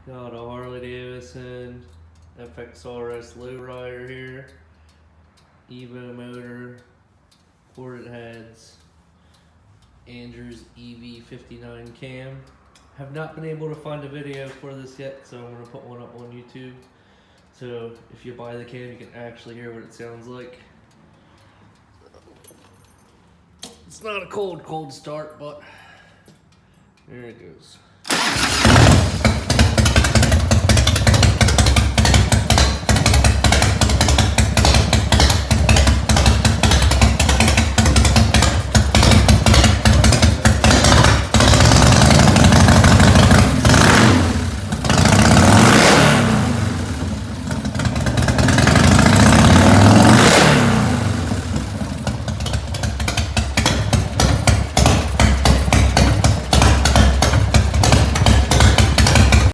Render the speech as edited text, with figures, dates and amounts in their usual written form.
Got a Harley Davidson FXRS lowrider here. Evo motor, ported heads, Andrews ev59 cam. Have not been able to find a video for this yet, so I'm going to put one up on YouTube. So if you buy the cam, you can actually hear what it sounds like. It's not a cold start, but there it goes.